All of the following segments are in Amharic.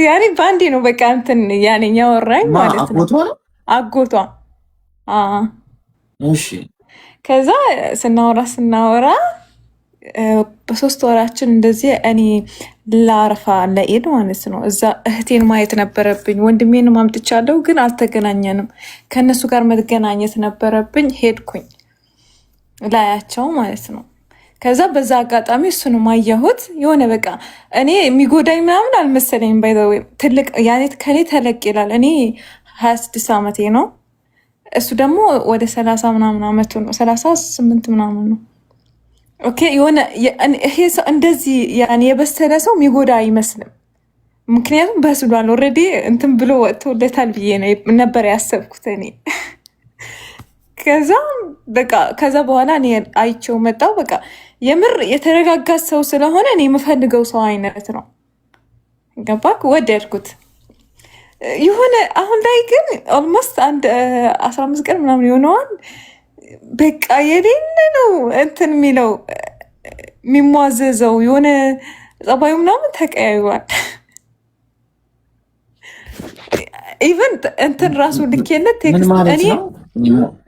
ያኔ ባንዴ ነው በቃ እንትን ያኔ ያወራኝ ማለት ነው። አጎቷ እሺ። ከዛ ስናወራ በሶስት ወራችን እንደዚህ እኔ ላርፋ ለኢድ ማለት ነው። እዛ እህቴን ማየት ነበረብኝ። ወንድሜን ማምጥቻለሁ ግን አልተገናኘንም። ከእነሱ ጋር መገናኘት ነበረብኝ። ሄድኩኝ ላያቸው ማለት ነው። ከዛ በዛ አጋጣሚ እሱንም አየሁት። የሆነ በቃ እኔ የሚጎዳኝ ምናምን አልመሰለኝም። ባይዘወይ ትልቅ ያኔ ከኔ ተለቅ ይላል። እኔ 26 ዓመቴ ነው። እሱ ደግሞ ወደ 30 ምናምን ዓመቱ ነው። 38 ምናምን ነው። ኦኬ የሆነ ይሄ ሰው እንደዚህ ያኔ የበሰለ ሰው የሚጎዳ አይመስልም። ምክንያቱም በስሏል ኦልሬዲ እንትን ብሎ ወጥቶለታል ብዬ ነበር ያሰብኩት እኔ። ከዛ በኋላ እኔ አይቼው መጣው። በቃ የምር የተረጋጋ ሰው ስለሆነ እኔ የምፈልገው ሰው አይነት ነው። ገባክ? ወደድኩት። የሆነ አሁን ላይ ግን ኦልሞስት አንድ 15 ቀን ምናምን ይሆነዋል። በቃ የሌለ ነው እንትን የሚለው የሚሟዘዘው የሆነ ጸባዩ ምናምን ተቀያይሯል። ኢቨን እንትን ራሱ ልኬለት ቴክስት እኔ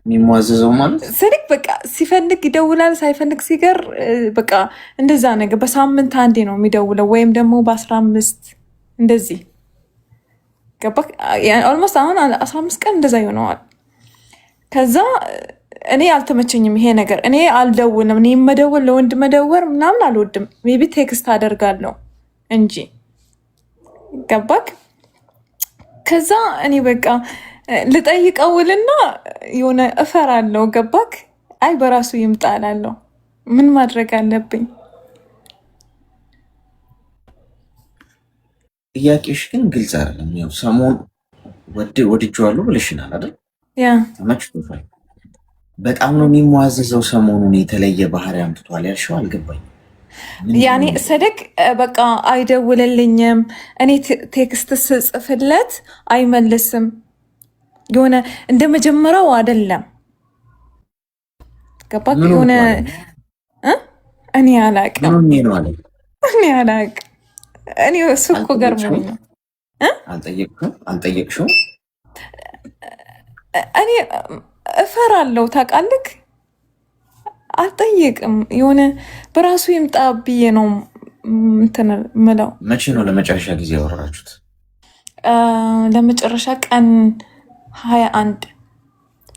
የሚሟዘዘው ማለት ስልክ በቃ ሲፈልግ ይደውላል፣ ሳይፈልግ ሲቀር በቃ እንደዛ ነገር። በሳምንት አንዴ ነው የሚደውለው ወይም ደግሞ በ15 እንደዚህ ገባ። ኦልሞስት አሁን 15 ቀን እንደዛ ይሆነዋል። ከዛ እኔ አልተመቸኝም ይሄ ነገር። እኔ አልደውልም። እኔ መደወል ለወንድ መደወር ምናምን አልወድም። ሜቢ ቴክስት አደርጋለሁ እንጂ ገባክ። ከዛ እኔ በቃ ልጠይቀውልና የሆነ እፈራለሁ። ገባክ? አይ በራሱ ይምጣላለሁ። ምን ማድረግ አለብኝ? ጥያቄሽ ግን ግልጽ አይደለም። ያው ሰሞኑን ወድጄዋለሁ ብለሽናል አይደል? ያ ተመችቶሻል። በጣም ነው የሚሟዘዘው። ሰሞኑን የተለየ ባህሪ አምጥቷል ያልሽው አልገባኝ። ያኔ ሰደቅ በቃ አይደውልልኝም። እኔ ቴክስት ስጽፍለት አይመልስም። የሆነ እንደ መጀመሪያው አይደለም። ገባክ? የሆነ እኔ አላቅም። እኔ እሱ እኮ ገርሞኝ ነው። አልጠየቅሽውም? እኔ እፈራለሁ ታውቃለህ። አልጠየቅም። የሆነ በራሱ ይምጣ ብዬ ነው እንትን ምለው። መቼ ነው ለመጨረሻ ጊዜ ያወራችሁት? ለመጨረሻ ቀን 21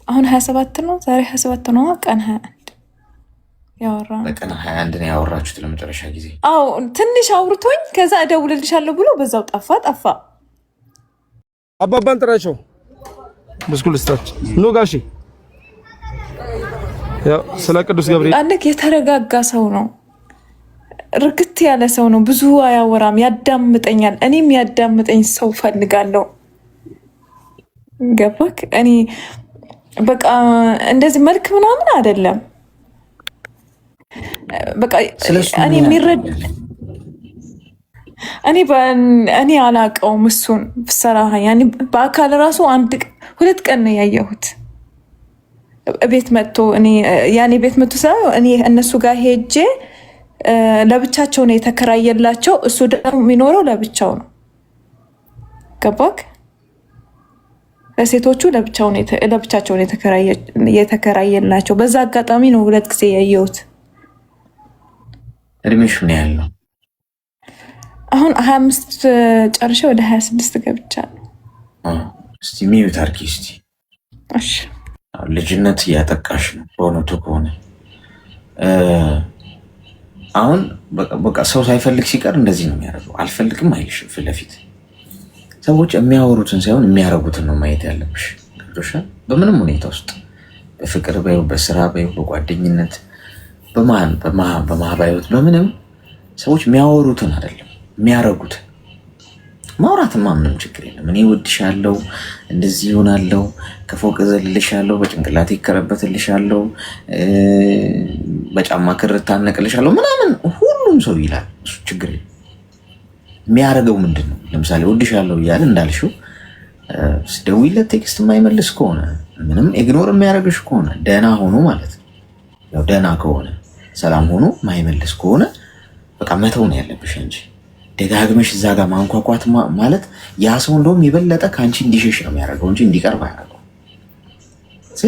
አሁን 27 ነው። ዛሬ 27 ነው። ቀን 21 ያወራ። በቀን 21 ነው ያወራችሁት ለመጨረሻ ጊዜ? አዎ ትንሽ አውርቶኝ ከዛ እደውልልሻለሁ ብሎ በዛው ጠፋ። አባባን ጥራቸው ብስኩል ስታች ኑ ጋሺ። ያው ስለ ቅዱስ ገብርኤል አንክ የተረጋጋ ሰው ነው። ርግት ያለ ሰው ነው። ብዙ አያወራም፣ ያዳምጠኛል። እኔም ያዳምጠኝ ሰው ፈልጋለሁ። ገባክ? እኔ በቃ እንደዚህ መልክ ምናምን አይደለም። በቃ እኔ የሚረድ እኔ አላውቀውም እሱን ሰራሃ። ያኔ በአካል ራሱ 2 ቀን ነው ያየሁት። ቤት መጥቶ ያኔ ቤት መጥቶ እኔ እነሱ ጋር ሄጄ ለብቻቸው ነው የተከራየላቸው። እሱ ደግሞ የሚኖረው ለብቻው ነው። ገባክ? ለሴቶቹ ለብቻቸው ነው የተከራየላቸው። በዛ አጋጣሚ ነው 2 ጊዜ ያየሁት። እድሜሽ ምን ያህል ነው? አሁን 25 ጨርሼ ወደ 26 ገብቻለሁ። እስቲ ሚዩት አድርጊ እስቲ። እሺ ልጅነት እያጠቃሽ ነው በእውነቱ ከሆነ። አሁን በቃ ሰው ሳይፈልግ ሲቀር እንደዚህ ነው የሚያደርገው። አልፈልግም አይልሽም ፊት ለፊት። ሰዎች የሚያወሩትን ሳይሆን የሚያደርጉትን ነው ማየት ያለብሽ። ገብቶሻል? በምንም ሁኔታ ውስጥ በፍቅር በይው፣ በስራ በይው፣ በጓደኝነት፣ በማህበራዊ ህይወት፣ በምንም ሰዎች የሚያወሩትን አይደለም የሚያደርጉትን። ማውራትማ ምንም ችግር የለም። እኔ እወድሻለሁ፣ እንደዚህ ይሆናለሁ፣ ከፎቅ እዘልልሻለሁ፣ በጭንቅላቴ ይከረበትልሻለሁ፣ በጫማ ክር ታነቅልሻለሁ ምናምን ሁሉም ሰው ይላል። እሱ ችግር የለም። የሚያደርገው ምንድን ነው? ለምሳሌ እወድሻለሁ እያለ እንዳልሽው ስደውይለት ቴክስት የማይመልስ ከሆነ ምንም ኢግኖር የሚያደርግሽ ከሆነ ደህና ሆኖ ማለት ነው። ያው ደህና ከሆነ ሰላም ሆኖ ማይመልስ ከሆነ በቃ መተው ነው ያለብሽ እንጂ ደጋግመሽ እዛ ጋር ማንኳኳት ማለት ያ ሰው እንደውም የበለጠ ከአንቺ እንዲሸሽ ነው የሚያደርገው እንጂ እንዲቀርብ አያደርገው።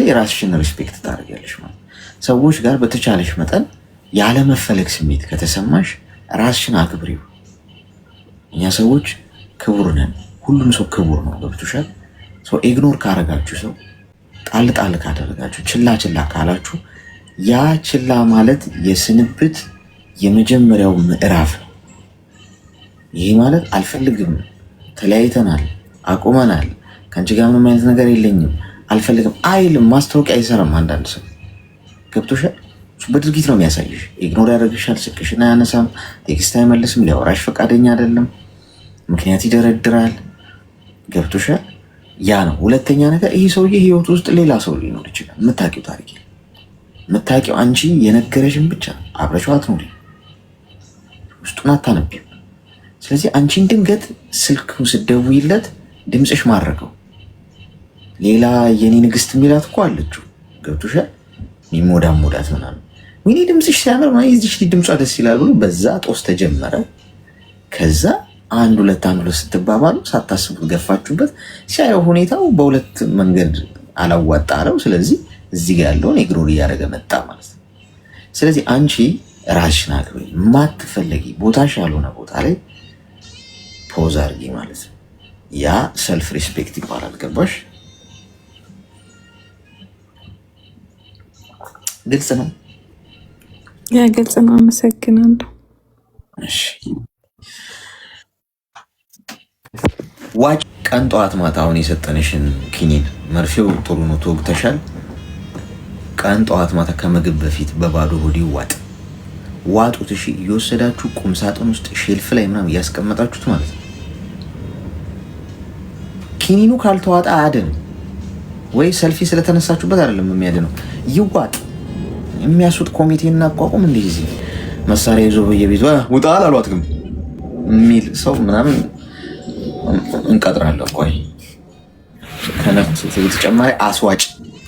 የራስሽን ሪስፔክት ታደርጊያለሽ ማለት ሰዎች ጋር በተቻለሽ መጠን ያለመፈለግ ስሜት ከተሰማሽ ራስሽን አክብሪው። እኛ ሰዎች ክቡር ነን። ሁሉም ሰው ክቡር ነው። ገብቶሻል? ሰው ኢግኖር ካረጋችሁ፣ ሰው ጣል ጣል ካደረጋችሁ፣ ችላ ችላ ካላችሁ ያ ችላ ማለት የስንብት የመጀመሪያው ምዕራፍ ነው። ይሄ ማለት አልፈልግም፣ ተለያይተናል፣ አቁመናል፣ ከአንቺ ጋር ምንም አይነት ነገር የለኝም አልፈልግም አይልም። ማስታወቂያ አይሰራም። አንዳንድ ሰው ገብቶሻል? በድርጊት ነው የሚያሳይሽ። ኢግኖር ያደርግሻል፣ ስልክሽን አያነሳም፣ ቴክስት አይመልስም፣ ሊያወራሽ ፈቃደኛ አይደለም፣ ምክንያት ይደረድራል። ገብቶሻል? ያ ነው። ሁለተኛ ነገር ይህ ሰውዬ ህይወት ውስጥ ሌላ ሰው ሊኖር ይችላል። የምታውቂው ታሪክ የምታውቂው አንቺ የነገረሽን ብቻ አብረሽው አትኖሪ፣ ውስጡን አታነቢም። ስለዚህ አንቺን ድንገት ስልክ ስትደውይለት ድምፅሽ ማረከው ሌላ የኔ ንግስት የሚላት እኮ አለችው። ገብቶሻል? ሚሞዳሞዳት ምናምን ወይኔ ድምፅሽ ሲያምር ይዚሽ ድምጿ ደስ ይላል ብሎ በዛ ጦስ ተጀመረ። ከዛ አንድ ሁለት ስትባባሉ ሳታስቡት ገፋችሁበት። ሲያየው ሁኔታው በሁለት መንገድ አላዋጣ አለው። ስለዚህ እዚህ ጋር ያለውን ኢግኖር እያደረገ መጣ ማለት ነው። ስለዚህ አንቺ ራስሽን አክብሪ። የማትፈለጊ ቦታሽ ያልሆነ ቦታ ላይ ፖዝ አድርጊ ማለት ነው። ያ ሰልፍ ሪስፔክት ይባላል። ገባሽ? ግልጽ ነው? ያ ግልጽ ነው። አመሰግናለሁ። እሺ ዋጭ ቀን ጠዋት ማታ አሁን የሰጠንሽን ኪኒን መርፌው ጥሩ ነው፣ ተወግተሻል። ቀን ጠዋት ማታ ከምግብ በፊት በባዶ ሆድ ዋጥ ዋጡት። እሺ እየወሰዳችሁ ቁም ሳጥን ውስጥ ሼልፍ ላይ ምናምን እያስቀመጣችሁት ማለት ነው። ኪኒኑ ካልተዋጣ አያድንም ወይ? ሰልፊ ስለተነሳችሁበት አይደለም የሚያድነው፣ ይዋጥ። የሚያስውጥ ኮሚቴ እናቋቁም። እንደዚህ መሳሪያ ይዞ በየቤቷ ውጣ አላሏትም የሚል ሰው ምናምን እንቀጥራለን። ቆይ ከነፍስ በተጨማሪ አስዋጭ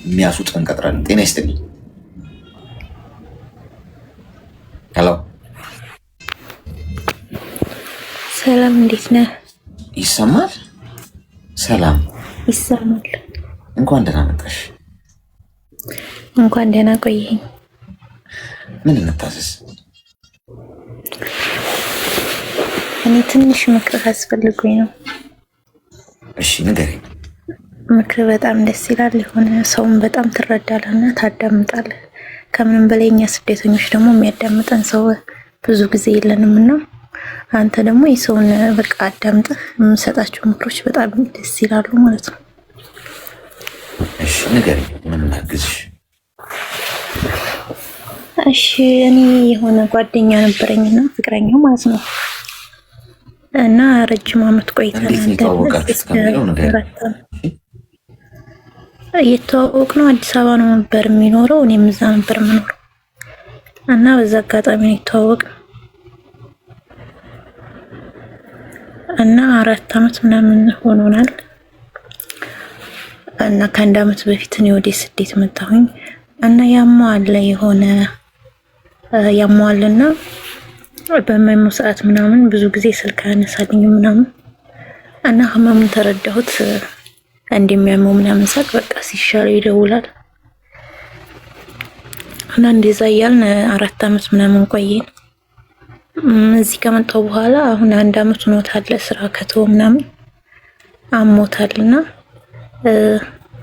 የሚያስውጥ እንቀጥራለን። ጤና ይስጥልኝ። ሄሎ፣ ሰላም፣ እንዴት ነህ? ይሰማል? ሰላም ይሰማል። እንኳን ደህና መጣሽ። እንኳን ደህና ቆየኝ። ምን እንታዘዝ? እኔ ትንሽ ምክር አስፈልጎኝ ነው። እሺ ንገረኝ። ምክር በጣም ደስ ይላል። የሆነ ሰውን በጣም ትረዳለህና ታዳምጣለህ። ከምንም በላይ እኛ ስደተኞች ደግሞ የሚያዳምጠን ሰው ብዙ ጊዜ የለንም እና አንተ ደግሞ የሰውን በቃ አዳምጠህ የምሰጣቸው ምክሮች በጣም ደስ ይላሉ ማለት ነው። እሺ ንገረኝ፣ ምን ላግዝሽ? እሺ እኔ የሆነ ጓደኛ ነበረኝና ፍቅረኛው ማለት ነው እና ረጅም ዓመት ቆይተናል። የተዋወቅነው አዲስ አበባ ነው ነበር የሚኖረው፣ እኔም እዛ ነበር የምኖረው እና በዛ አጋጣሚ ነው የተዋወቅነው እና 4 ዓመት ምናምን ሆኖናል። እና ከአንድ ዓመት በፊት እኔ ወደ ስደት መጣሁኝ እና ያሟልና በማይሞት ሰዓት ምናምን ብዙ ጊዜ ስልክ አያነሳልኝ ምናምን እና ህመሙን ተረዳሁት። እንደሚያመው ምናምን ሳቅ በቃ ሲሻለው ይደውላል እና እንደዛ እያልን 4 ዓመት ምናምን ቆየን። እዚህ ከመጣሁ በኋላ አሁን 1 ዓመት ሆኖታል። ስራ ከተወ ምናምን አሞታልና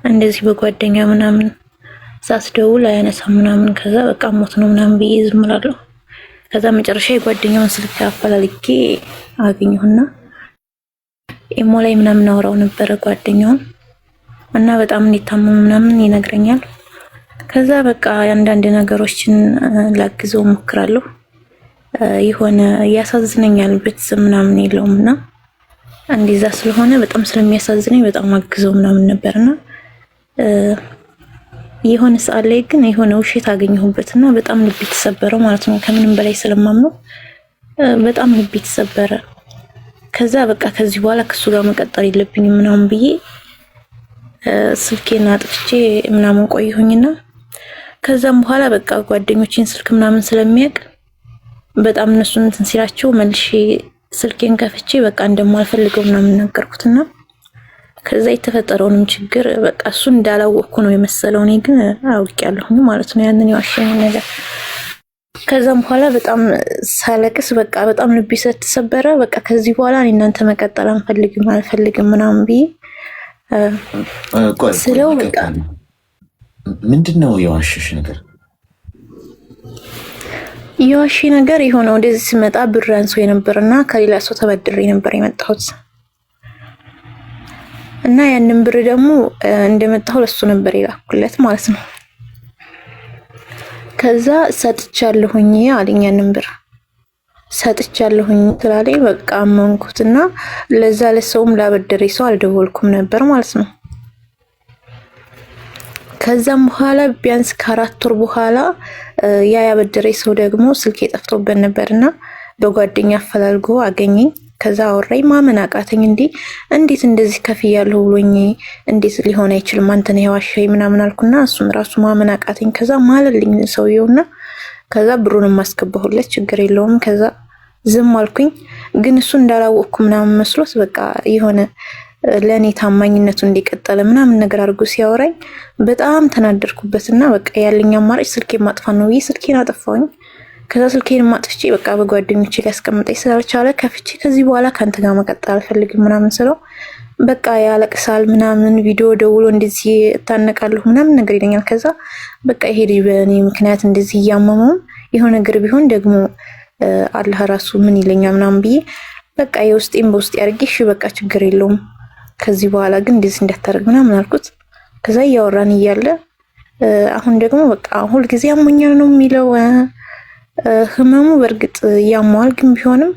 እንደዚህ በጓደኛ ምናምን ሳስደውል አያነሳም ምናምን። ከዛ በቃ ሞት ነው ምናምን ብዬ ዝም እላለሁ። ከዛ መጨረሻ የጓደኛውን ስልክ አፈላልጌ አገኘሁና ኢሞ ላይ ምናምን አወራው ነበረ ጓደኛውን እና በጣም እንዲታመም ምናምን ይነግረኛል። ከዛ በቃ አንዳንድ ነገሮችን ላግዘው ሞክራለሁ። የሆነ ያሳዝነኛል፣ ቤተሰብ ምናምን የለውምና እንደዛ ስለሆነ በጣም ስለሚያሳዝነኝ በጣም አግዘው ምናምን ነበርና የሆነ ሰዓት ላይ ግን የሆነ ውሸት አገኘሁበትና በጣም ልቤ ተሰበረ ማለት ነው። ከምንም በላይ ስለማምነው በጣም ልቤ ተሰበረ። ከዛ በቃ ከዚህ በኋላ ከሱ ጋር መቀጠል የለብኝም ምናምን ብዬ ስልኬን አጥፍቼ ምናምን ቆየሁኝና ከዛም በኋላ በቃ ጓደኞቼን ስልክ ምናምን ስለሚያውቅ በጣም እነሱን እንትን ሲላቸው መልሼ ስልኬን ከፍቼ በቃ እንደማልፈልገው ምናምን ነገርኩትና ከዛ የተፈጠረውንም ችግር በቃ እሱ እንዳላወቅኩ ነው የመሰለው። እኔ ግን አውቄያለሁ ማለት ነው ያንን የዋሸኝ ነገር። ከዛም በኋላ በጣም ሳለቅስ በቃ በጣም ልቤ ስለተሰበረ በቃ ከዚህ በኋላ እኔ እናንተ መቀጠል አልፈልግም ምናምን ብዬ ስለው በቃ ምንድነው የዋሸሽ ነገር? የዋሽ ነገር የሆነ ወደዚህ ሲመጣ ብር አንሶ የነበርና ከሌላ ሰው ተበድሬ ነበር የመጣሁት እና ያንን ብር ደግሞ እንደመጣሁ ለሱ ነበር የላኩለት ማለት ነው። ከዛ ሰጥቻለሁኝ አለኝ። ያንን ብር ሰጥቻለሁኝ ስላለኝ በቃ አመንኩትና ለዛ ለሰውም ላበደሬ ሰው አልደወልኩም ነበር ማለት ነው። ከዛም በኋላ ቢያንስ ከ4 ወር በኋላ ያ ያበደሬ ሰው ደግሞ ስልኬ ጠፍቶበት ነበርና በጓደኛ አፈላልጎ አገኘኝ። ከዛ አወራኝ። ማመን አቃተኝ። እንዴት እንደዚህ ከፍያለሁ ብሎኝ እንዴት ሊሆን አይችልም አንተ ነህ የዋሸኸኝ ምናምን አልኩና እሱም ራሱ ማመን አቃተኝ። ከዛ ማለልኝ ሰውየውና ከዛ ብሩን ማስገባሁለት ችግር የለውም። ከዛ ዝም አልኩኝ። ግን እሱ እንዳላወቅኩ ምናምን መስሎት በቃ የሆነ ለኔ ታማኝነቱ እንዲቀጥል ምናምን ነገር አድርጎ ሲያወራኝ በጣም ተናደድኩበትና በቃ ያለኝ አማራጭ ስልኬን ማጥፋት ነው። ስልኬን አጠፋሁኝ። ከዛ ስልኬን ማጥፍቼ በቃ በጓደኞቼ ሊያስቀምጠኝ ስላልቻለ ከፍቼ ከዚህ በኋላ ካንተ ጋር መቀጠል አልፈልግም ምናምን ስለው በቃ ያለቅሳል ምናምን ቪዲዮ ደውሎ እንደዚህ እታነቃለሁ ምናምን ነገር ይለኛል። ከዛ በቃ ይሄ ልጅ በእኔ ምክንያት እንደዚህ እያመመው የሆነ ነገር ቢሆን ደግሞ አላህ ራሱ ምን ይለኛል ምናምን ብዬ በቃ የውስጤን በውስጤ አድርጌ እሺ በቃ ችግር የለውም ከዚህ በኋላ ግን እንደዚህ እንዳታረግ ምናምን አልኩት። ከዛ እያወራን እያለ አሁን ደግሞ በቃ ሁል ጊዜ ያሞኛል ነው የሚለው። ህመሙ በእርግጥ ያሟል ግን ቢሆንም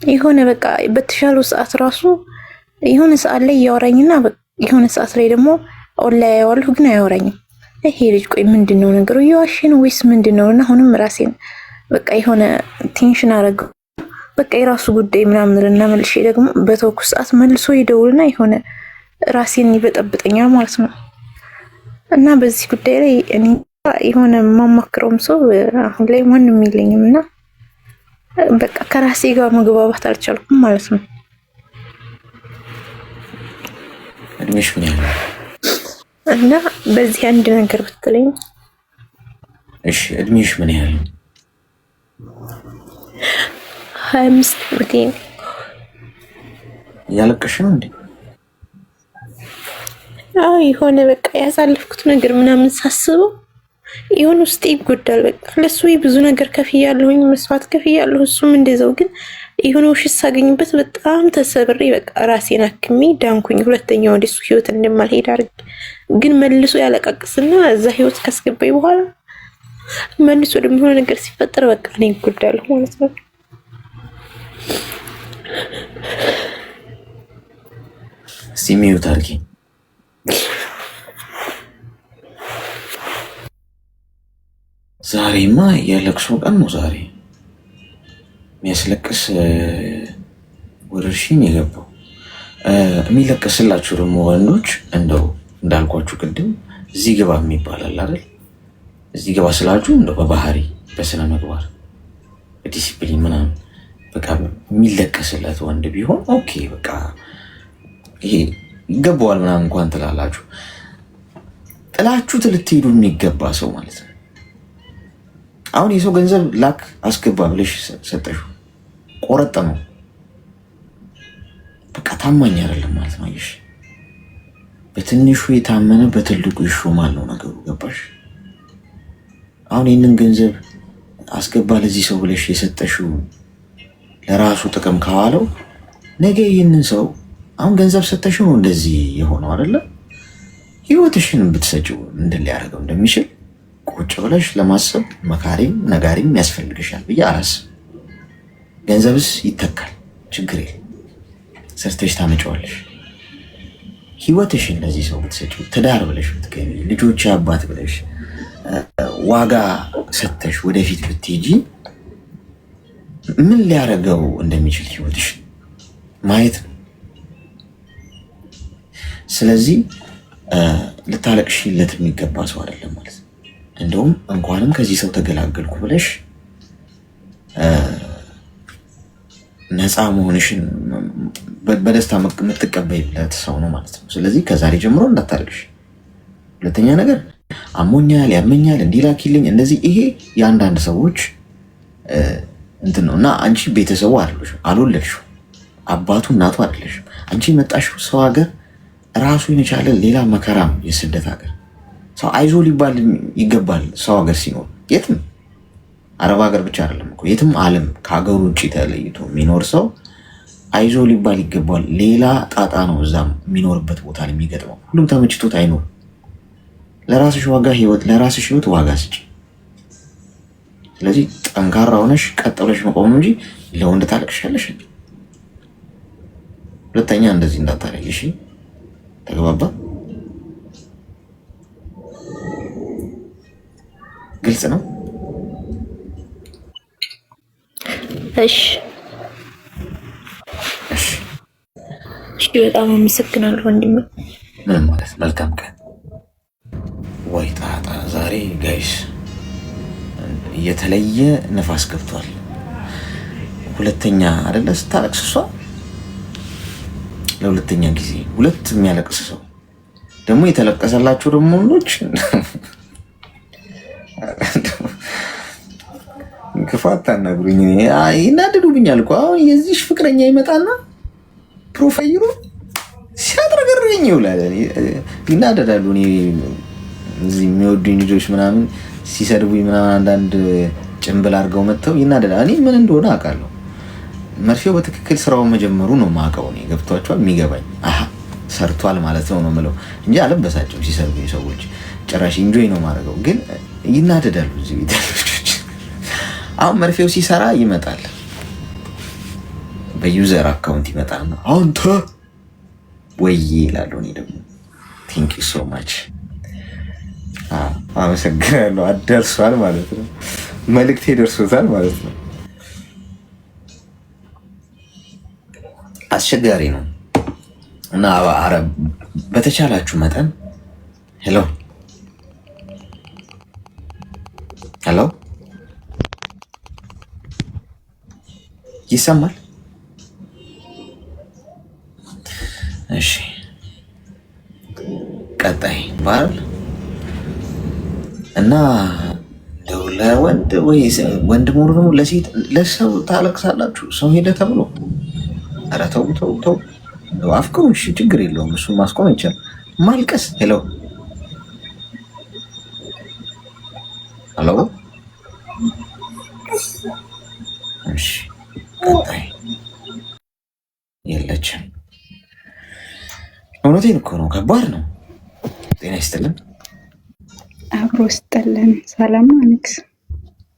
የሆነ በቃ በተሻለው ሰዓት ራሱ የሆነ ሰዓት ላይ ያወራኝና የሆነ ሰዓት ላይ ደግሞ ኦንላይን ያዋለሁ ግን አያወራኝም። ይሄ ልጅ ቆይ ምንድነው ነገሩ? እየዋሸ ነው ወይስ ምንድነው? እና አሁንም ራሴን በቃ የሆነ ቴንሽን አረገው። በቃ የራሱ ጉዳይ ምናምን እና መልሼ ደግሞ በተወኩ ሰዓት መልሶ ይደውልና የሆነ ራሴን ይበጠብጠኛል ማለት ነው። እና በዚህ ጉዳይ ላይ እኔ የሆነ ማማክረውም ሰው አሁን ላይ ማንም የለኝም እና በቃ ከራሴ ጋር መግባባት አልቻልኩም ማለት ነው። እድሜሽ ምን ያህል? እና በዚህ አንድ ነገር ብትለኝ። እሺ እድሜሽ ምን ያህል? 25 ዓመቴ ነው። ያለቀሽ ነው እንዴ? አዎ የሆነ በቃ ያሳለፍኩት ነገር ምናምን ሳስበው የሆነ ውስጤ ይጎዳል። በቃ ለሱ ብዙ ነገር ከፍያለሁኝ፣ መስዋዕት ከፍያለሁ። እሱም እንደዛው። ግን የሆነ ውሽት ሳገኝበት በጣም ተሰብሬ በቃ ራሴን አክሜ ዳንኩኝ። ሁለተኛ ወደ እሱ ህይወት እንደማልሄድ አድርጌ ግን መልሶ ያለቃቅስና እዛ ህይወት ካስገባኝ በኋላ መልሶ ወደሚሆነ ነገር ሲፈጠር በቃ እኔ ይጎዳለሁ ማለት ነው። ሲሚዩት አርጊ። ዛሬማ የለቅሶ ቀን ነው። ዛሬ የሚያስለቅስ ወረርሽኝ የገባው። የሚለቅስላችሁ ደግሞ ወንዶች እንደው እንዳልኳችሁ ቅድም እዚህ ግባ የሚባላል አይደል? እዚህ ግባ ስላችሁ እንደው በባህሪ በስነ ምግባር በዲሲፕሊን ምናምን በቃ የሚለቀስለት ወንድ ቢሆን ኦኬ በቃ ይሄ ይገባዋል ምናምን እንኳን ትላላችሁ። ጥላችሁት ልትሄዱ የሚገባ ሰው ማለት ነው። አሁን የሰው ገንዘብ ላክ አስገባ ብለሽ ሰጠሽው፣ ቆረጠ ነው በቃ ታማኝ አይደለም ማለት ነው። አይሽ በትንሹ የታመነ በትልቁ ይሾማል ነው ነገሩ። ገባሽ? አሁን ይህንን ገንዘብ አስገባ ለዚህ ሰው ብለሽ የሰጠሽው ለራሱ ጥቅም ካዋለው ነገ ይህንን ሰው አሁን ገንዘብ ሰጠሽው ነው እንደዚህ የሆነው አይደለ? ህይወትሽን ብትሰጪው ምንድን ሊያደርገው እንደሚችል ቁጭ ብለሽ ለማሰብ መካሪም ነጋሪም ያስፈልግሻል ብዬ አላስብም። ገንዘብስ ይተካል፣ ችግር የለም፣ ሰርተሽ ታመጪዋለሽ። ህይወትሽን ለዚህ ሰው ብትሰጪው፣ ትዳር ብለሽ ብትገቢ፣ ልጆች አባት ብለሽ ዋጋ ሰተሽ ወደፊት ብትሄጂ ምን ሊያደርገው እንደሚችል ህይወትሽ ማየት ነው። ስለዚህ ልታለቅሽለት የሚገባ ሰው አይደለም ማለት ነው። እንደውም እንኳንም ከዚህ ሰው ተገላገልኩ ብለሽ ነፃ መሆንሽን በደስታ የምትቀበይለት ሰው ነው ማለት ነው። ስለዚህ ከዛሬ ጀምሮ እንዳታደርግሽ። ሁለተኛ ነገር አሞኛል፣ ያመኛል፣ እንዲላኪልኝ እንደዚህ ይሄ የአንዳንድ ሰዎች እንትን ነው እና አንቺ ቤተሰቡ አይደለሽም፣ አልወለድሽው፣ አባቱ እናቱ አይደለሽም። አንቺ የመጣሽው ሰው ሀገር ራሱን የቻለ ሌላ መከራም የስደት ሀገር ሰው አይዞ ሊባል ይገባል። ሰው ሀገር ሲኖር የትም አረብ ሀገር ብቻ አይደለም እኮ የትም ዓለም ከሀገሩ ውጭ ተለይቶ የሚኖር ሰው አይዞ ሊባል ይገባል። ሌላ ጣጣ ነው እዛም የሚኖርበት ቦታ ላይ የሚገጥመው። ሁሉም ተመችቶት አይኖር። ለራስሽ ህይወት ዋጋ ስጪ። ስለዚህ ጠንካራ ሆነሽ ቀጥ ብለሽ መቆም እንጂ ለወንድ ታለቅሻለሽ። ሁለተኛ እንደዚህ እንዳታረጊ እሺ? ተግባባ? ግልጽ ነው? እሺ በጣም አመሰግናለሁ ወንድሜ። ምንም ማለት መልካም ቀን። ወይ ጣጣ ዛሬ ጋይስ የተለየ ነፋስ ገብቷል። ሁለተኛ አይደለ ስታለቅስ እሷ ለሁለተኛ ጊዜ ሁለት የሚያለቅስ ሰው ደግሞ የተለቀሰላቸው ደግሞ ወንዶች ክፋት ታናግሩኝ ይናደዱብኛል እኮ። አሁን የዚህ ፍቅረኛ ይመጣና ፕሮፋይሉ ሲያጥረገርኝ ይውላል። ይናደዳሉ። እኔ እዚህ የሚወዱኝ ልጆች ምናምን ሲሰድቡኝ ምናምን አንዳንድ ጭንብል አድርገው መጥተው ይናደዳል። እኔ ምን እንደሆነ አውቃለሁ። መርፌው በትክክል ስራውን መጀመሩ ነው የማውቀው። እኔ ገብቷቸዋል። የሚገባኝ ሰርቷል ማለት ነው የምለው እንጂ አለበሳቸው ሲሰድቡኝ ሰዎች ጭራሽ ኢንጆይ ነው የማደርገው። ግን ይናደዳሉ እዚህ ቤት ልጆች። አሁን መርፌው ሲሰራ ይመጣል፣ በዩዘር አካውንት ይመጣል። አንተ ወይ ይላሉ። እኔ ደግሞ ቴንክ ዩ ሶ ማች አመሰግናለሁ። አደርሷል ማለት ነው፣ መልእክቴ ደርሶታል ማለት ነው። አስቸጋሪ ነው እና በተቻላችሁ መጠን ሄሎ ይሰማል? እሺ ቀጣይ ባል እና ለወንድ ወይ ወንድ ሞር ነው ለሴት ለሰው ታለቅሳላችሁ። ሰው ሄደ ተብሎ ኧረ ተው አፍቅሩ። እሺ ችግር የለውም፣ እሱን ማስቆም አይቻልም። ማልቀስ ሄሎ እሺ ቀጣይ የለችም። እውነቴን እኮ ነው፣ ከባድ ነው። ጤና ይስጥልን። አብሮ ስጥልን። ሰላም አሌክስ።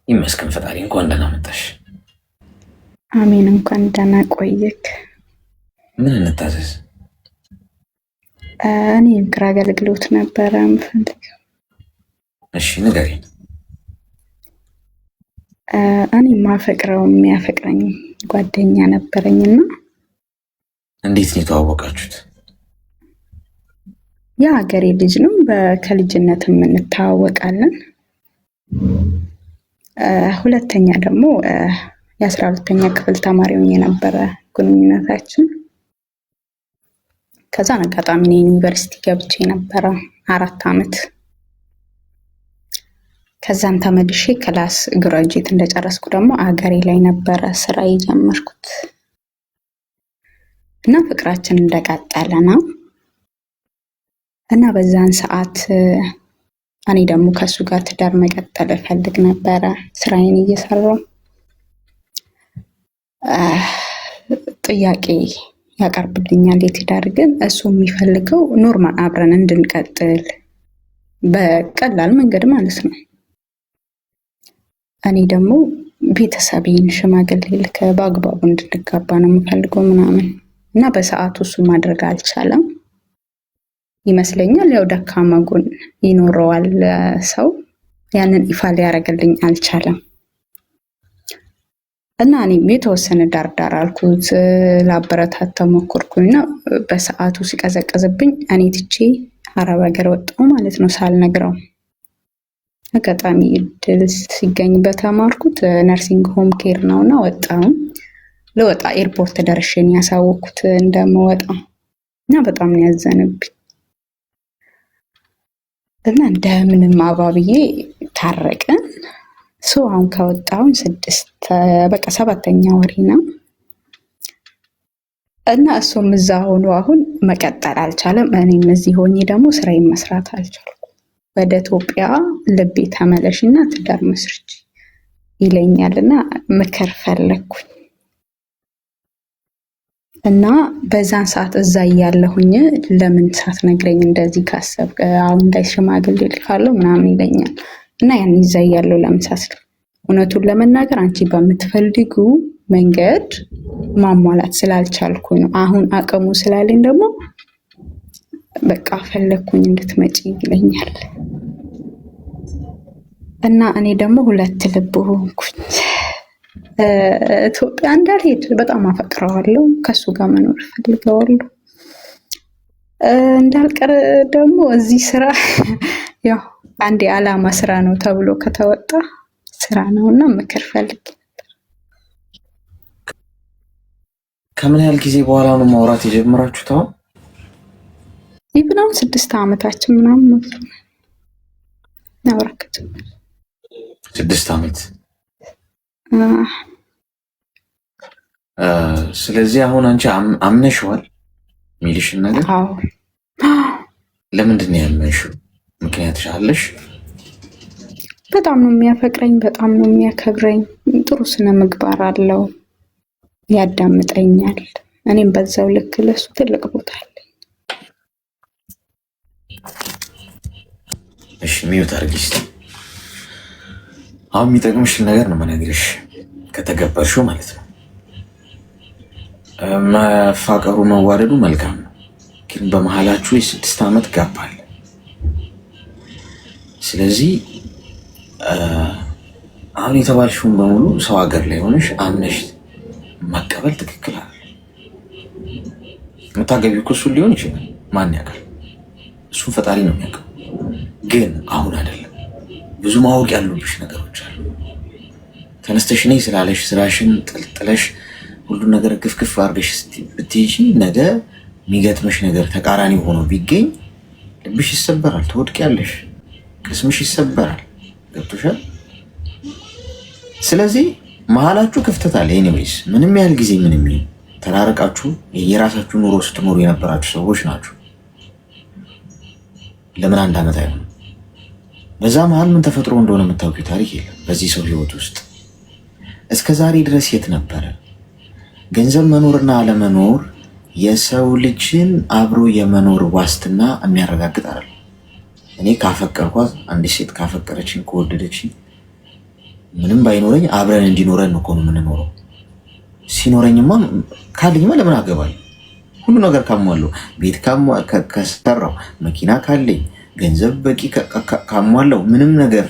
ይመስገን ፈጣሪ። እንኳን ደህና መጣሽ። አሜን። እንኳን ደህና ቆየክ። ምን እንታዘዝ? እኔ የምክር አገልግሎት ነበረ የምፈልገው። እሺ ንገሪኝ። እኔ የማፈቅረው የሚያፈቅረኝ ጓደኛ ነበረኝና። እንዴት ነው የተዋወቃችሁት? የሀገሬ ልጅ ነው። ከልጅነት እንተዋወቃለን። ሁለተኛ ደግሞ የ12ኛ ክፍል ተማሪ ሆኜ የነበረ ግንኙነታችን። ከዛን አጋጣሚ እኔ ዩኒቨርሲቲ ገብቼ ነበረ 4 ዓመት። ከዛን ተመልሼ ክላስ ግራጁዌት እንደጨረስኩ ደግሞ አገሬ ላይ ነበረ ስራ የጀመርኩት እና ፍቅራችን እንደቀጠለ ነው። እና በዛን ሰዓት እኔ ደግሞ ከሱ ጋር ትዳር መቀጠል እፈልግ ነበረ ስራዬን እየሰራሁ። ጥያቄ ያቀርብልኛል የትዳር፣ ግን እሱ የሚፈልገው ኖርማል አብረን እንድንቀጥል በቀላል መንገድ ማለት ነው። እኔ ደግሞ ቤተሰቤን ሽማግሌ ልከ በአግባቡ እንድንጋባ ነው የምፈልገው ምናምን እና በሰዓቱ እሱ ማድረግ አልቻለም ይመስለኛል። ያው ደካማ ጎን ይኖረዋል ሰው፣ ያንን ይፋ ሊያደርግልኝ አልቻለም። እና እኔም የተወሰነ ዳርዳር አልኩት፣ ላበረታታ ሞከርኩኝና በሰዓቱ ሲቀዘቀዝብኝ እኔ ትቼ አረብ ሀገር ወጣሁ ማለት ነው ሳልነግረው። አጋጣሚ እድል ሲገኝ በተማርኩት ነርሲንግ ሆም ኬር ነውና ወጣሁ። ለወጣ ኤርፖርት ደርሼን ያሳወኩት እንደምወጣ እና በጣም ነው ያዘነብኝ እና እንደምንም አባብዬ ታረቅን። አሁን ከወጣሁኝ 7ኛ ወሬ ነው እና እሱም እዛ ሆኖ አሁን መቀጠል አልቻለም። እኔም እዚህ ሆኜ ደግሞ ስራዬን መስራት አልቻልኩም። ወደ ኢትዮጵያ ልቤ ተመለሽና ትዳር መስርች ይለኛልና ምክር ፈለኩኝ እና በዛን ሰዓት እዛ እያለሁኝ ለምን ሳትነግረኝ እንደዚህ ካሰብክ አሁን ላይ ሽማግሌ ልካለሁ ምናምን ይለኛል እና ያን እዛ እያለሁ ለምን ሳትል እውነቱን ለመናገር አንቺ በምትፈልጉ መንገድ ማሟላት ስላልቻልኩኝ ነው። አሁን አቅሙ ስላለኝ ደግሞ በቃ ፈለኩኝ እንድትመጪ ይለኛል እና እኔ ደግሞ ሁለት ልብ ሆንኩኝ። ኢትዮጵያ እንዳልሄድ በጣም አፈቅረዋለሁ፣ ከሱ ጋር መኖር ፈልገዋለሁ። እንዳልቀር ደግሞ እዚህ ስራ ያው አንድ የዓላማ ስራ ነው ተብሎ ከተወጣ ስራ ነውና ምክር ፈልግ ነበር። ከምን ያህል ጊዜ በኋላ ነው ማውራት የጀመራችሁት? አሁን ይብናው 6 ዓመታችን ምናምን ነው ናውራከት 6 ዓመት። ስለዚህ አሁን አንቺ አምነሽዋል ሚሊሽን ነገር? አዎ። ለምንድን ነው ያመንሽው? ምክንያትሽ አለሽ? በጣም ነው የሚያፈቅረኝ፣ በጣም ነው የሚያከብረኝ። ጥሩ ስነ ምግባር አለው፣ ያዳምጠኛል። እኔም በዛው ልክ ለሱ ትልቅ ቦታ አለኝ። እሺ ሚውት አድርጊ እስኪ። አሁን የሚጠቅምሽ ነገር ነው የምነግርሽ፣ ከተገበርሽው ማለት ነው። መፋቀሩ መዋደዱ መልካም ነው፣ ግን በመሀላችሁ የ6 ዓመት ጋፕ አለ። ስለዚህ አሁን የተባልሽውን በሙሉ ሰው ሀገር ላይ ሆነሽ አምነሽ መቀበል ትክክል አለ። የምታገቢው እኮ እሱን ሊሆን ይችላል፣ ማን ያውቃል? እሱን ፈጣሪ ነው የሚያውቀው። ግን አሁን አይደለም፣ ብዙ ማወቅ ያሉብሽ ነገሮች አሉ። ተነስተሽ ነይ ስላለሽ ስራሽን ጥልጥለሽ ሁሉን ነገር ግፍግፍ አድርገሽ ብትይጂ ነገ የሚገጥመሽ ነገር ተቃራኒ ሆኖ ቢገኝ ልብሽ ይሰበራል፣ ትወድቂያለሽ፣ ቅስምሽ ይሰበራል። ገብቶሻል? ስለዚህ መሀላችሁ ክፍተት አለ። ኤኒዌይስ ምንም ያህል ጊዜ ምንም ይሁን ተራረቃችሁ የራሳችሁ ኑሮ ስትኖሩ የነበራችሁ ሰዎች ናችሁ። ለምን 1 ዓመት አይሆንም? በዛ መሀል ምን ተፈጥሮ እንደሆነ የምታውቂው ታሪክ የለም። በዚህ ሰው ህይወት ውስጥ እስከ ዛሬ ድረስ የት ነበረ? ገንዘብ መኖርና አለመኖር የሰው ልጅን አብሮ የመኖር ዋስትና የሚያረጋግጥ አይደለም። እኔ ካፈቀርኳት አንዲት ሴት ካፈቀረችኝ ከወደደችኝ ምንም ባይኖረኝ አብረን እንዲኖረን ነው እኮ ነው የምንኖረው። ሲኖረኝማ ካለኝማ ለምን አገባለሁ? ሁሉ ነገር ካሟለሁ፣ ቤት ከሰራው፣ መኪና ካለኝ፣ ገንዘብ በቂ ካሟለሁ፣ ምንም ነገር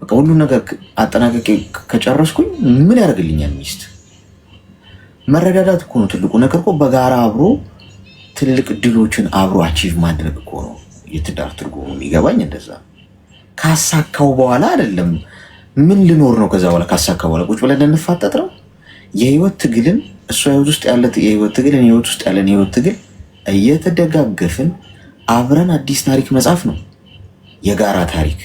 በቃ ሁሉ ነገር አጠናቀቄ ከጨረስኩኝ ምን ያደርግልኛል ሚስት? መረዳዳት እኮ ነው ትልቁ ነገር እኮ። በጋራ አብሮ ትልቅ ድሎችን አብሮ አቺቭ ማድረግ እኮ ነው የትዳር ትርጉሙ። የሚገባኝ እንደዛ ካሳካው በኋላ አይደለም ምን ልኖር ነው ከዛ በኋላ ካሳካው በኋላ ቁጭ ብለን እንፋጠጥ ነው። የህይወት ትግልን እሷ ህይወት ውስጥ ያለ የህይወት ትግል፣ እኔ ህይወት ውስጥ ያለን የህይወት ትግል እየተደጋገፍን አብረን አዲስ ታሪክ መጻፍ ነው፣ የጋራ ታሪክ።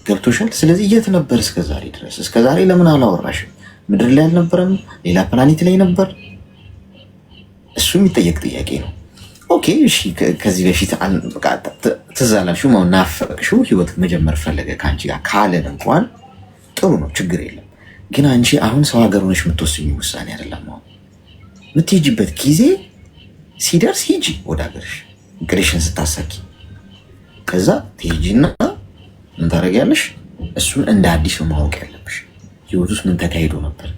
ገብቶሻል? ስለዚህ የት ነበር እስከዛሬ ድረስ? እስከዛሬ ለምን አላወራሽም? ምድር ላይ አልነበረም? ሌላ ፕላኔት ላይ ነበር? እሱ የሚጠየቅ ጥያቄ ነው። ኦኬ እሺ፣ ከዚህ በፊት ትዝ አላልሽው፣ ናፈቅሽው፣ ህይወት መጀመር ፈለገ ከአንቺ ጋር ካለን እንኳን ጥሩ ነው፣ ችግር የለም። ግን አንቺ አሁን ሰው ሀገር ሆነሽ የምትወስኙ ውሳኔ አይደለም። አሁን የምትሄጂበት ጊዜ ሲደርስ ሂጂ ወደ ሀገርሽ፣ እቅድሽን ስታሳኪ። ከዛ ትሄጂና ምን ታደርጊያለሽ? እሱን እንደ አዲስ ማወቅ ያለብሽ። ህይወት ውስጥ ምን ተካሂዶ ነበር?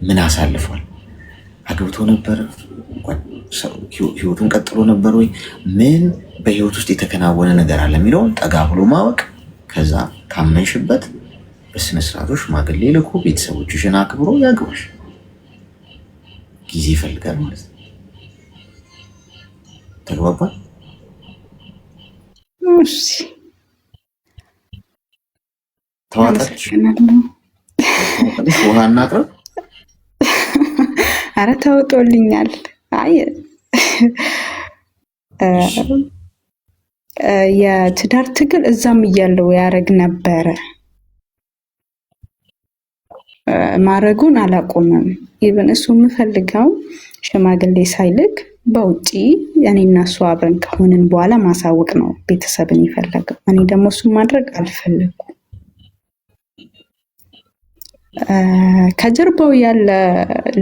ምን አሳልፏል? አግብቶ ነበር? ህይወቱን ቀጥሎ ነበር ወይ? ምን በህይወት ውስጥ የተከናወነ ነገር አለ የሚለውን ጠጋ ብሎ ማወቅ። ከዛ ካመንሽበት በስነ ስርዓቱ ሽማግሌ ልኮ ቤተሰቦችሽን አክብሮ ያግባሽ። ጊዜ ይፈልጋል ማለት ነው። ተግባባል? እሺ ተዋጣች። ውሃ እናቅርብ። አረ ተውጦልኛል። አይ የትዳር ትግል እዛም እያለው ያደረግ ነበረ። ማረጉን አላቆምም። ኢቨን እሱ የምፈልገው ሽማግሌ ሳይልክ በውጪ እኔና እሱ አብረን ከሆንን በኋላ ማሳወቅ ነው ቤተሰብን የፈለገው። እኔ ደግሞ እሱን ማድረግ አልፈለኩም። ከጀርባው ያለ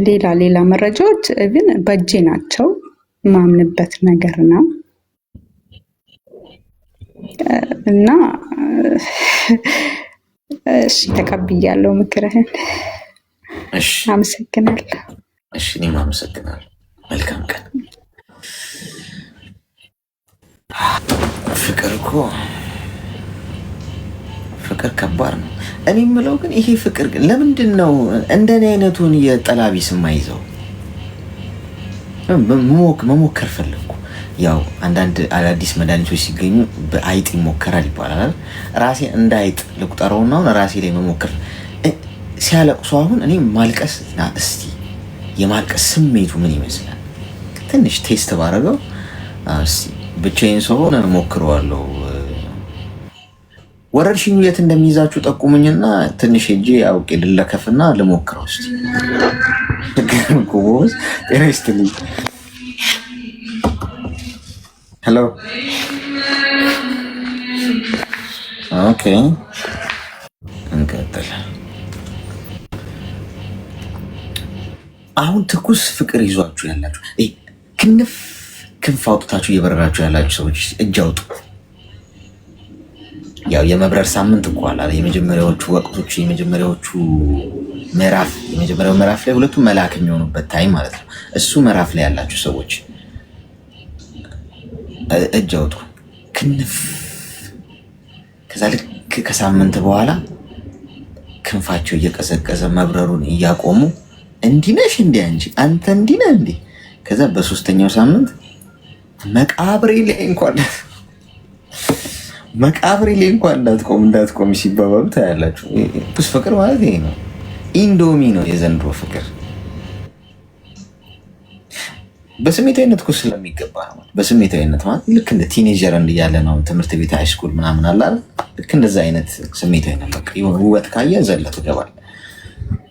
ሌላ መረጃዎች ግን በእጄ ናቸው። ማምንበት ነገር ነው እና እሺ ተቀብያለሁ ምክርህን። እሺ አመሰግናለሁ። እሺ እኔም አመሰግናለሁ። መልካም ቀን። ፍቅር ከባድ ነው። እኔ የምለው ግን ይሄ ፍቅር ግን ለምንድን ነው እንደኔ አይነቱን የጠላቢ ስም አይዘው? መሞከር ፈለግኩ። ያው አንዳንድ አዳዲስ መድኃኒቶች ሲገኙ በአይጥ ይሞከራል ይባላል። ራሴ እንደ አይጥ ልቁጠረውና አሁን ራሴ ላይ መሞከር ሲያለቅሱ አሁን እኔ ማልቀስ ና እስቲ የማልቀስ ስሜቱ ምን ይመስላል ትንሽ ቴስት ባረገው እስቲ ብቻዬን ስሆን ሞክረዋለሁ። ወረርሽኙ የት እንደሚይዛችሁ ጠቁሙኝና ትንሽ ሄጄ አውቄ ልለከፍና ልሞክረው እስቲ። ጎበዝ ጤና ይስጥልኝ። ሄሎ ኦኬ እንቀጥል። አሁን ትኩስ ፍቅር ይዟችሁ ያላችሁ ክንፍ አውጥታችሁ እየበረራችሁ ያላችሁ ሰዎች እጅ አውጡ። ያው የመብረር ሳምንት እኮ አለ። የመጀመሪያዎቹ ወቅቶች የመጀመሪያው ምዕራፍ ላይ ሁለቱም መልአክ የሚሆኑበት ታይም ማለት ነው። እሱ ምዕራፍ ላይ ያላችሁ ሰዎች እጅ አውጡ ክንፍ። ከዛ ልክ ከሳምንት በኋላ ክንፋቸው እየቀዘቀዘ መብረሩን እያቆሙ እንዲነሽ እንዲ አንተ እንዲነ እንዲ። ከዛ በሶስተኛው ሳምንት መቃብሬ ላይ እንኳን እንዳትቆም ሲባባሉ ታያላችሁ። ትኩስ ፍቅር ማለት ይሄ ነው። ኢንዶሚ ነው የዘንድሮ ፍቅር። በስሜታዊነት እኮ ስለሚገባ ነው። በስሜታዊነት ማለት ልክ እንደ ቲኔጀር እንዲያለ ነው ትምህርት ቤት ሃይስኩል ምናምን አለ አይደል? ልክ እንደዛ አይነት ስሜታዊነት በቃ የሆነ ውበት ካየ ዘለ ትገባል።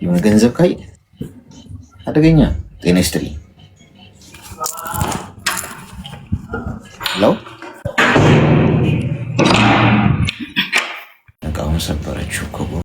የሆነ ገንዘብ ካየ አደገኛ። ጤና ይስጥልኝ። ለው እቃውን ሰበረችው እኮ